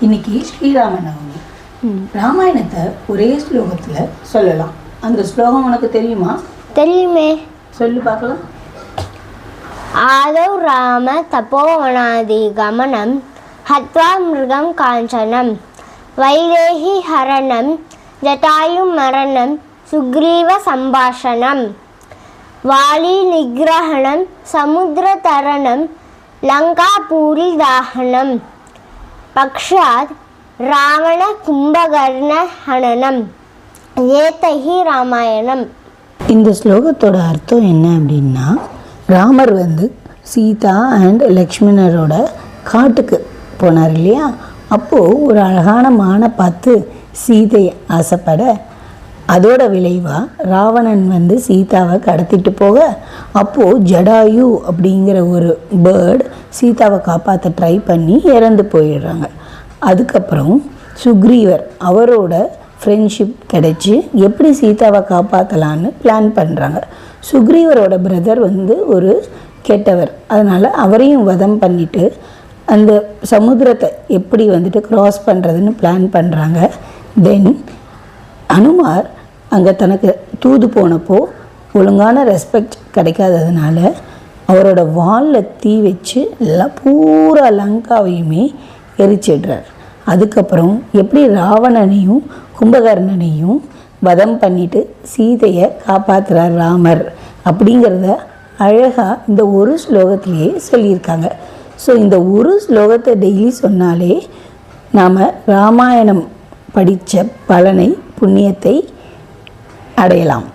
இன்னைக்கு ஸ்ரீராம நவமி. ராமாயணத்தை ஒரே ஸ்லோகத்தில் சொல்லலாம். அந்த ஸ்லோகம் உனக்கு தெரியுமா? தெரியுமே. சொல்லு பார்க்கலாம். ஆதௌ ராம தபோவனாதி கமனம் ஹத்வா மிருகம் காஞ்சனம் வைதேகி ஹரணம் ஜட்டாயு மரணம் சுக்ரீவ சம்பாஷணம் வாலி நிகிரஹணம் சமுத்திர தரணம் லங்காபூரி தாஹனம் பக்ஷாத் ராவண கும்பகர்ண ஹனனம் ஏதஹி ராமாயணம். இந்த ஸ்லோகத்தோட அர்த்தம் என்ன அப்படின்னா, ராமர் சீதா அண்ட் லக்ஷ்மணரோட காட்டுக்கு போனார் இல்லையா? அப்போது ஒரு அழகான மானை பார்த்து சீதை ஆசைப்பட, அதோட விளைவாக ராவணன் சீதாவை கடத்திட்டு போக, அப்போது ஜடாயு அப்படிங்கிற ஒரு பேர்டு சீதாவை காப்பாற்ற ட்ரை பண்ணி இறந்து போயிடுறாங்க. அதுக்கப்புறம் சுக்ரீவர் அவரோட ஃப்ரெண்ட்ஷிப் கிடைச்சி எப்படி சீதாவை காப்பாற்றலான்னு பிளான் பண்ணுறாங்க. சுக்ரீவரோட பிரதர் ஒரு கெட்டவர், அதனால் அவரையும் வதம் பண்ணிவிட்டு அந்த சமுத்திரத்தை எப்படி க்ராஸ் பண்ணுறதுன்னு பிளான் பண்ணுறாங்க. தென் அனுமார் அங்கே தனக்கு தூது போனப்போ ஒழுங்கான ரெஸ்பெக்ட் கிடைக்காததுனால அவரோட வாலில் தீ வச்சு எல்லாம் பூரா லங்காவையுமே எரிச்சிடுறார். அதுக்கப்புறம் எப்படி ராவணனையும் கும்பகர்ணனையும் வதம் பண்ணிட்டு சீதையை காப்பாற்றுறார் ராமர் அப்படிங்கிறத அழகாக இந்த ஒரு ஸ்லோகத்திலேயே சொல்லியிருக்காங்க. ஸோ இந்த ஒரு ஸ்லோகத்தை டெய்லி சொன்னாலே நாம் ராமாயணம் படித்த பலனை புண்ணியத்தை அடையலாம்.